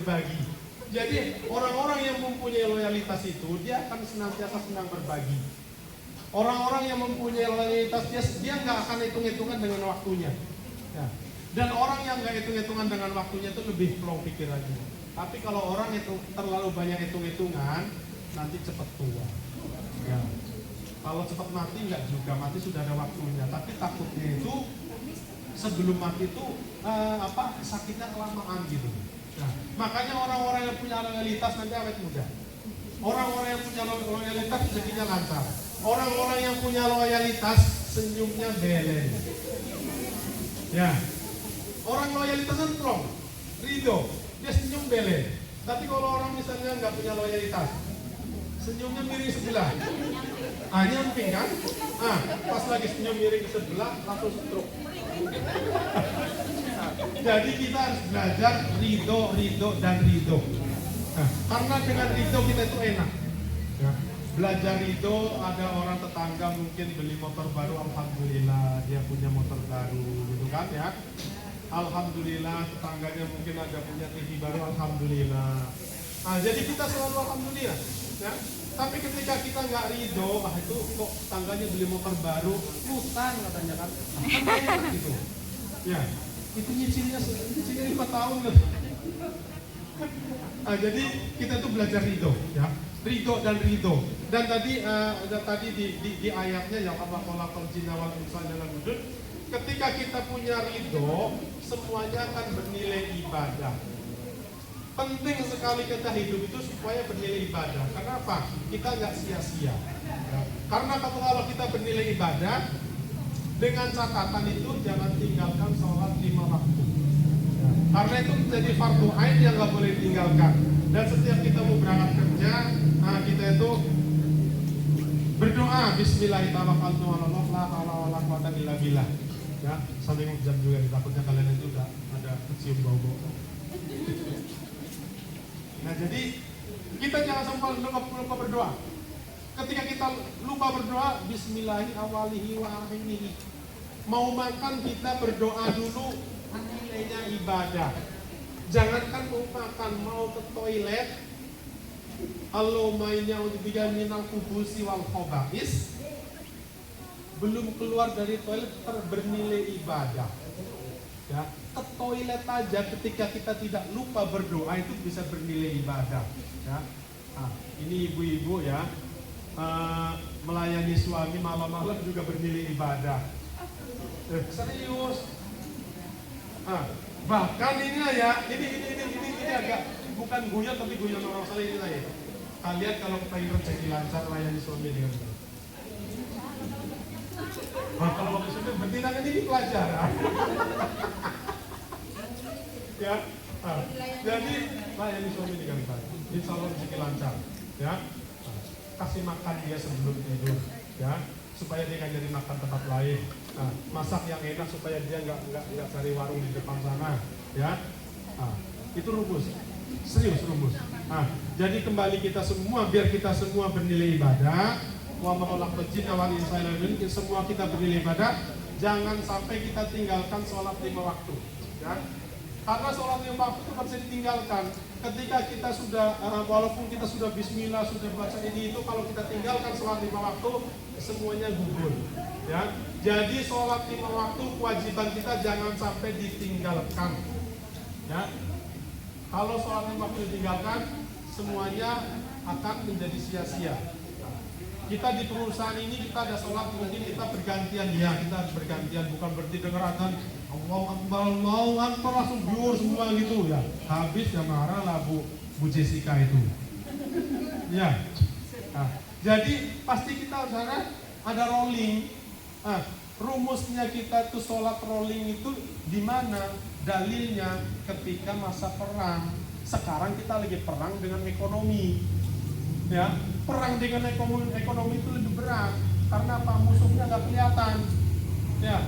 berbagi. Jadi orang-orang yang mempunyai loyalitas itu dia akan senantiasa senang berbagi. Orang-orang yang mempunyai loyalitas dia nggak akan hitung-hitungan dengan waktunya. Ya. Dan orang yang nggak hitung-hitungan dengan waktunya itu lebih plong pikirannya. Tapi kalau orang itu terlalu banyak hitung-hitungan, nanti cepat tua. Ya. Kalau cepat mati nggak juga, mati sudah ada waktunya. Tapi takutnya itu sebelum mati itu sakitnya kelamaan gitu. Nah, makanya orang-orang yang punya loyalitas nanti awet muda. Orang-orang yang punya loyalitas rezekinya lancar. Orang-orang yang punya loyalitas senyumnya belen. Ya, orang loyalitas kan plong, ridho, dia senyum belen. Tapi kalau orang misalnya nggak punya loyalitas, senyumnya miring sebelah. Nyamping kan? Pas lagi senyum miring sebelah, langsung stroke. Jadi kita harus belajar ridho, dan ridho. Karena dengan ridho kita itu enak. Ya. Belajar ridho, ada orang tetangga mungkin beli motor baru, alhamdulillah dia punya motor baru, gitu kan ya. Alhamdulillah, tetangganya mungkin ada punya TV baru, alhamdulillah. Jadi kita selalu alhamdulillah. Ya. Tapi ketika kita nggak ridho, itu kok tetangganya beli motor baru, utang katanya kan, gitu. Ya. Itu nyicilnya 5 tahun loh. Jadi kita tuh belajar ridho, ya, ridho. Dan tadi di ayatnya yang apa khalaqal jinna wal insa dalam wujud, ketika kita punya ridho, semuanya akan bernilai ibadah. Penting sekali kita hidup itu supaya bernilai ibadah. Kenapa? Kita nggak sia-sia. Ya. Karena kalau kita bernilai ibadah, dengan catatan itu jangan tinggalkan sholat 5 waktu. Ya. Karena itu menjadi fardu ain yang nggak boleh tinggalkan. Dan setiap kita mau berangkat kerja, kita itu berdoa Bismillahirrahmanirrahim, la haula wala quwwata illa billah. Ya, sambil ngejam juga, takutnya kalian itu udah ada kecium bau-bau. Nah, jadi kita jangan sampai lupa berdoa. Ketika kita lupa berdoa, Bismillahirrahmanirrahim. Mau makan kita berdoa dulu, nilainya ibadah. Jangankan mau makan, mau ke toilet, Allahumma inni a'udzubika minal khubuthi wal khaba'is. Belum keluar dari toilet bernilai ibadah. Ya, ke toilet aja ketika kita tidak lupa berdoa itu bisa bernilai ibadah. Ya. Ini ibu-ibu ya, melayani suami malam-malam juga bernilai ibadah. Serius. Bahkan ini agak bukan guyon tapi guyon orang saleh ini saya. Kalian kalau pengen rezeki lancar layani suami dengan baik. Kalau mau kesulitan berarti nanti ini pelajaran. Ya. Jadi layani suami dengan baik. Insya Allah rezeki lancar. Ya. Kasih makan dia sebelum tidur. Ya. Supaya dia nggak jadi makan tempat lain. Masak yang enak supaya dia nggak cari warung di depan sana, ya. Itu rumus, serius rumus. Jadi kembali kita semua, biar kita semua bernilai ibadah. Wa ma khalaqal jinna wal insa illa liya'budun. Semua kita bernilai ibadah. Jangan sampai kita tinggalkan sholat 5 waktu, ya. Karena sholat 5 waktu itu bisa ditinggalkan. Ketika kita sudah, walaupun kita sudah bismillah, sudah baca ini itu, kalau kita tinggalkan sholat 5 waktu, semuanya gugur. Ya, jadi sholat 5 waktu kewajiban kita jangan sampai ditinggalkan. Ya, kalau sholat 5 waktu ditinggalkan, semuanya akan menjadi sia-sia. Kita di perusahaan ini kita ada sholat, mungkin kita bergantian, ya kita bergantian, bukan berarti dengar adzan Allahu Akbar langsung biur semua gitu ya. Habis ya marah lah Bu Jessica itu. Ya. Jadi pasti kita harus ada rolling. Rumusnya kita tuh sholat rolling itu di mana? Dalilnya ketika masa perang. Sekarang kita lagi perang dengan ekonomi. Ya, perang dengan ekonomi itu lebih berat karena apa? Musuhnya nggak kelihatan. Ya.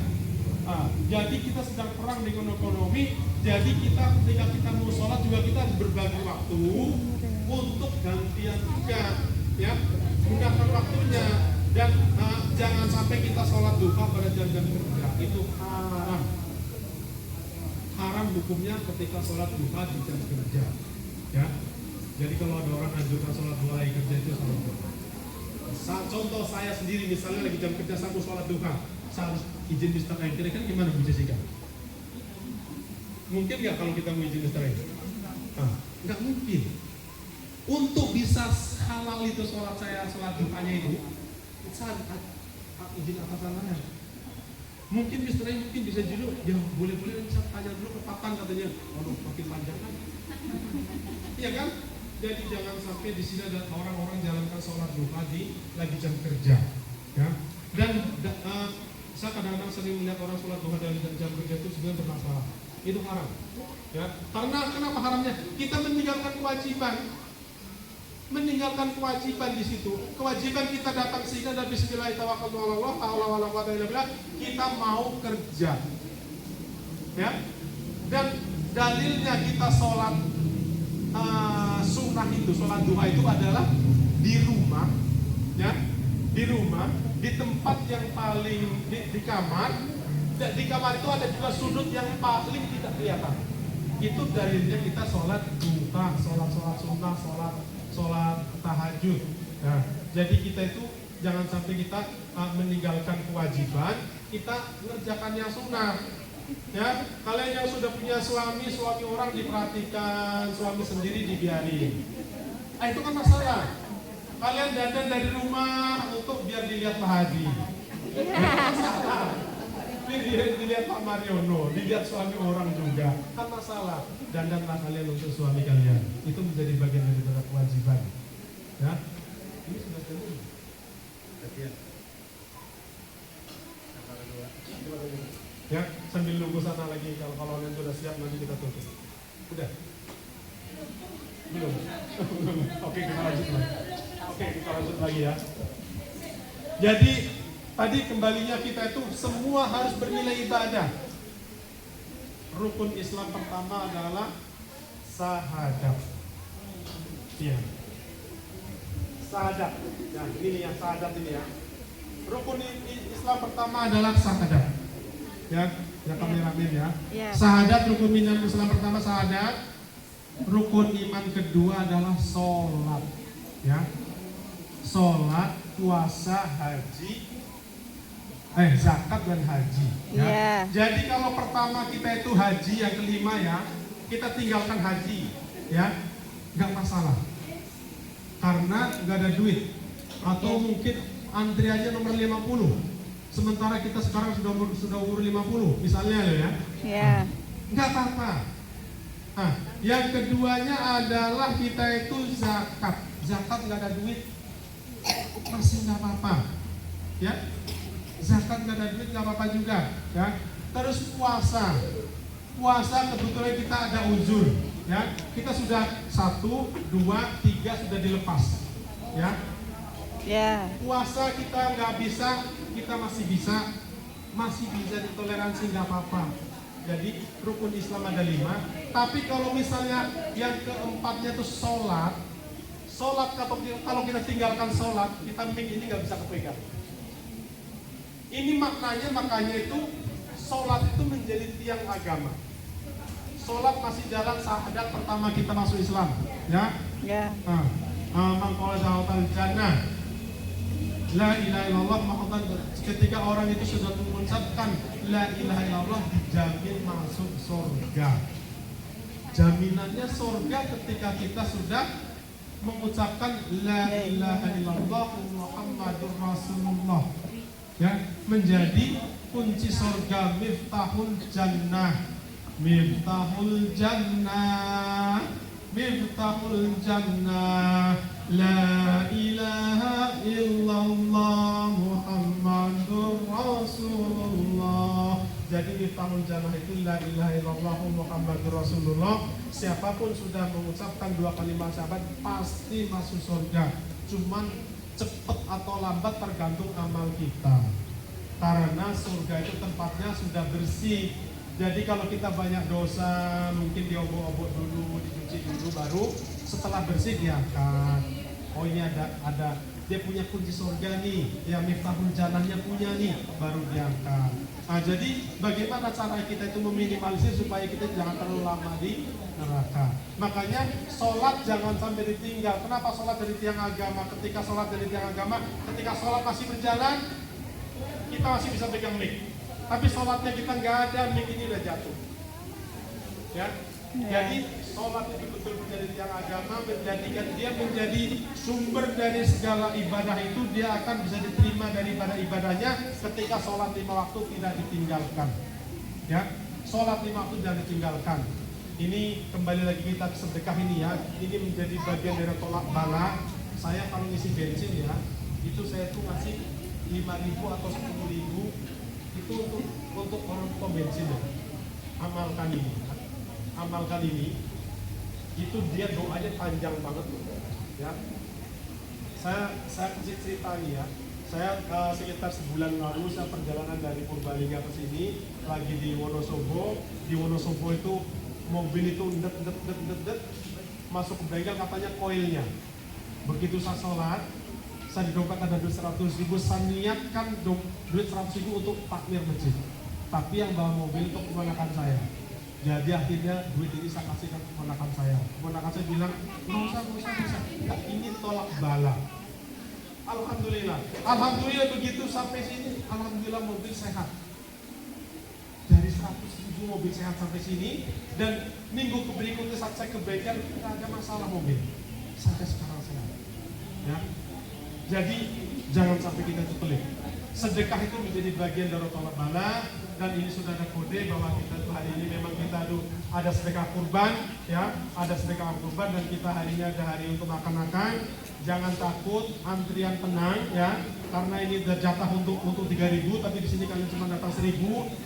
Jadi kita sedang perang dengan ekonomi. Jadi kita ketika kita mau sholat juga kita harus berbagi waktu untuk gantian juga. Ya, gunakan waktunya. Dan jangan sampai kita sholat duha pada jam-jam kerja, itu haram. Haram hukumnya ketika sholat duha di jam kerja. Jadi kalau ada orang anjurkan sholat duha lagi kerja itu salah. Contoh saya sendiri misalnya lagi jam kerja saya mau sholat duha, saya harus izin Mr. M. Kira-kira gimana Bu Jessica? Mungkin nggak kalau kita mau izin Mr. M? Nggak mungkin. Untuk bisa halal itu sholat saya, sholat duhanya itu, saya izin atasan saya. Mungkin Mr. M mungkin bisa dulu, ya boleh-boleh saya tanya dulu ke Patan katanya, waduh makin panjang kan? Iya kan? Jadi jangan sampai di sini ada orang-orang jalankan sholat duha di lagi jam kerja, ya. Dan saya kadang-kadang sering melihat orang sholat duha dalam jam kerja itu sebenarnya bermasalah. Itu haram, ya. Karena kenapa haramnya? Kita meninggalkan kewajiban di situ. Kewajiban kita datang sini dan bismillah tawakkaltu ala Allah, ta'ala wala quwwata illa billah, kita mau kerja. Ya. Dan dalilnya kita sholat sunnah itu, sholat duha itu adalah di rumah, ya, di rumah, di tempat yang paling di kamar. Di kamar itu ada juga sudut yang paling tidak kelihatan. Itu dalilnya kita sholat duha, sholat sunnah, sholat tahajud. Nah, jadi kita itu jangan sampai kita meninggalkan kewajiban, kita mengerjakan yang sunnah. Ya, kalian yang sudah punya suami orang diperhatikan, suami sendiri dibiarin. Itu kan masalah. Kalian dandan dari rumah untuk biar dilihat Pak Haji. Masalah. Dilihat Pak Mariono, dilihat suami orang juga. Kan masalah. Dandanlah kalian untuk suami kalian. Itu menjadi bagian dari kewajiban. Ya. Ini sudah terjadi. Ya, sambil nunggu sana lagi, kalau kalian sudah siap nanti kita tutup. Udah? Belum? Oke, kita lanjut lagi ya. Jadi tadi kembalinya kita itu semua harus bernilai ibadah. Rukun Islam pertama adalah syahadat. Iya. Syahadat. Ya, ini yang syahadat ini ya. Rukun Islam pertama adalah syahadat. Ya kameramen ya. Syahadat, rukun iman Islam pertama syahadat. Rukun iman kedua adalah sholat. Ya. Sholat, puasa, haji, zakat dan haji. Ya. Yeah. Jadi kalau pertama kita itu haji, yang kelima ya, kita tinggalkan haji, ya, nggak masalah. Karena nggak ada duit. Atau mungkin antriannya nomor 50. Sementara kita sekarang sudah umur 50 misalnya ya. Yeah. Nggak apa-apa. Yang keduanya adalah kita itu zakat. Zakat nggak ada duit, masih nggak apa-apa. Ya. Zakat nggak ada duit nggak apa-apa juga. Ya. Terus puasa. Puasa kebetulan kita ada uzur. Ya. Kita sudah 1, 2, 3 sudah dilepas. Ya. Yeah. Puasa kita nggak bisa, kita masih bisa ditoleransi, nggak apa-apa. Jadi rukun Islam ada 5. Tapi kalau misalnya yang keempatnya itu sholat kalau kita tinggalkan sholat, kita ini nggak bisa kepegang. Ini makanya itu sholat itu menjadi tiang agama. Sholat masih jalan syahadat pertama kita masuk Islam, ya. Ya. Man qala syahadatal jannah la ilaha illallah Muhammad, ketika orang itu sudah mengucapkan la ilaha illallah dijamin masuk surga. Jaminannya surga ketika kita sudah mengucapkan la ilaha illallah Muhammadur Rasulullah. Ya, menjadi kunci surga, miftahul jannah. Miftahul jannah, miftahul jannah, la ilaha illallah Muhammadur Rasulullah. Jadi miftahul jannah itu la ilaha illallah Muhammadur Rasulullah. Siapapun sudah mengucapkan 2 kalimat syahadat pasti masuk surga. Cuman cepat atau lambat tergantung amal kita. Karena surga itu tempatnya sudah bersih. Jadi kalau kita banyak dosa, mungkin diobok-obok dulu, dicuci dulu, baru setelah bersih diangkat. Oh ini ada dia punya kunci surga nih, ya miftahul jannahnya punya nih, baru diangkat. Nah, jadi bagaimana cara kita itu meminimalisir supaya kita jangan terlalu lama di neraka. Makanya sholat jangan sampai ditinggal. Kenapa sholat dari tiang agama? Ketika sholat dari tiang agama, ketika sholat masih berjalan, kita masih bisa pegang mic. Tapi sholatnya kita nggak ada, mic ini udah jatuh. Ya, jadi sholat itu betul menjadi tiang agama, menjadikan dia menjadi sumber dari segala ibadah itu, dia akan bisa diterima dari ibadahnya ketika sholat 5 waktu tidak ditinggalkan. Ya, sholat 5 waktu tidak ditinggalkan. Ini kembali lagi kita ke sedekah ini ya, ini menjadi bagian dari tolak bala. Saya kalau ngisi bensin ya, itu saya tuh ngasih 5.000 atau 10.000 itu untuk orang pom bensin ya. Amalkan ini, itu dia doanya panjang banget ya. Saya kasih cerita nih ya. Saya sekitar sebulan lalu saya perjalanan dari Purbalingga ke sini lagi di Wonosobo. Di Wonosobo itu mobil itu det masuk ke bengkel, katanya koilnya. Begitu saya sholat, saya di dompet ada duit 100.000, saya niatkan duit 100.000 untuk takmir masjid. Tapi yang bawa mobil itu keponakan saya. Jadi akhirnya duit ini saya kasihkan ke keponakan saya. Keponakan saya bilang, nggak usah. Nah, ini tolak bala. Alhamdulillah begitu sampai sini, alhamdulillah mobil sehat. Dari 100.000 mobil sehat sampai sini, dan minggu berikutnya saat saya ke bengkel tidak ada masalah mobil. Sampai sekarang sehat. Ya. Jadi jangan sampai kita itu pelit. Sedekah itu menjadi bagian dari tolak bala, dan ini sudah ada kode bahwa kita tuh hari ini memang kita tuh ada sedekah kurban ya, ada sedekah kurban, dan kita hari ini ada hari untuk makan. Jangan takut, antrian tenang ya, karena ini udah jatah untuk 3.000, tapi di sini kalian cuma datang 1.000,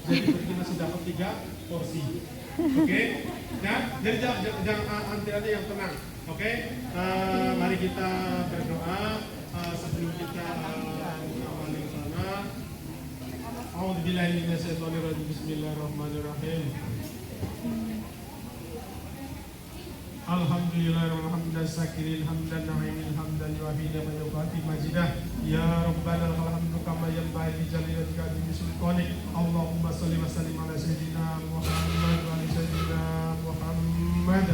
jadi kita masih dapat 3 porsi. Oke? Ya, jadi jangan antriannya yang tenang. Oke? Mari kita berdoa sebelum kita mengawali sana. A'udzubillahi minasyaitonirrajim. Bismillahirrahmanirrahim. Alhamdulillah walhamdulillah sakirin hamdan na'imin hamdan yu'abina mayukati majidah. Ya Rabbana alhamdu kama yanbaghi li jalalikal sultanik. Allahumma salli wa sallim ala sayyidina Muhammad wa ala sayyidina Muhammad.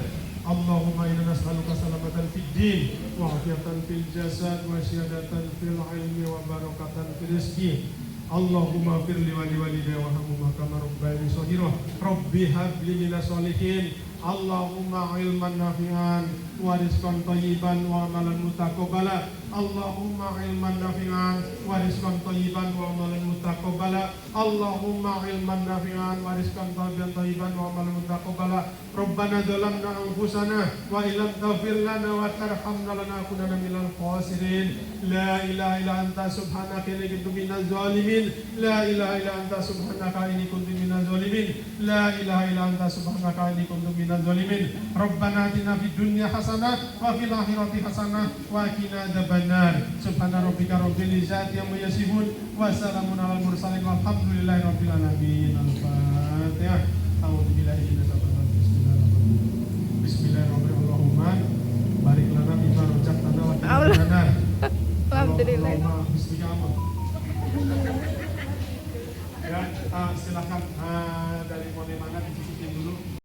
Allahumma inna nas'aluka salamatan fid din wa afiyatan fil jasad wa syahadatan fil ilmi wa barakatan fil rizqi. Allahumma firli wa liwalidayya warhamhuma kama rabbayani shaghira. Rabbi habli minas sholihin. Allahumma ilman nafi'an wa rizqan thayyiban wa amalan mutaqabbala. Allahumma ilman nafi'an wa rizqan thayyiban wa amalan mutaqabbala. Allahumma ilman nafi'an wa rizqan thayyiban wa amalan mutaqabbala. Rabbana dzalamna anfusana wa illam taghfir lana wa tarhamna lanakunanna minal khasirin. La ilaha illa anta subhanaka inni kuntu minaz zalimin. La ilaha illa anta subhanaka inni kuntu minaz zalimin. La ilaha illa anta subhanaka inni kuntu minaz zalimin. Rabbana atina fid dunya hasanah wa fil akhirati hasanah wa qina adzabannar. Subhana rabbika rabbil izzati amma yasifun wa salamun alal mursalin walhamdulillahi rabbil alamin. Al-Fatihah. A'udzubillahi minasyaitonir rajim. Bismillahirrahmanirrahim. Barik lana bima razaqtana wa qina. Alhamdulillah. Ya, silakan dari mana dicicipin dulu.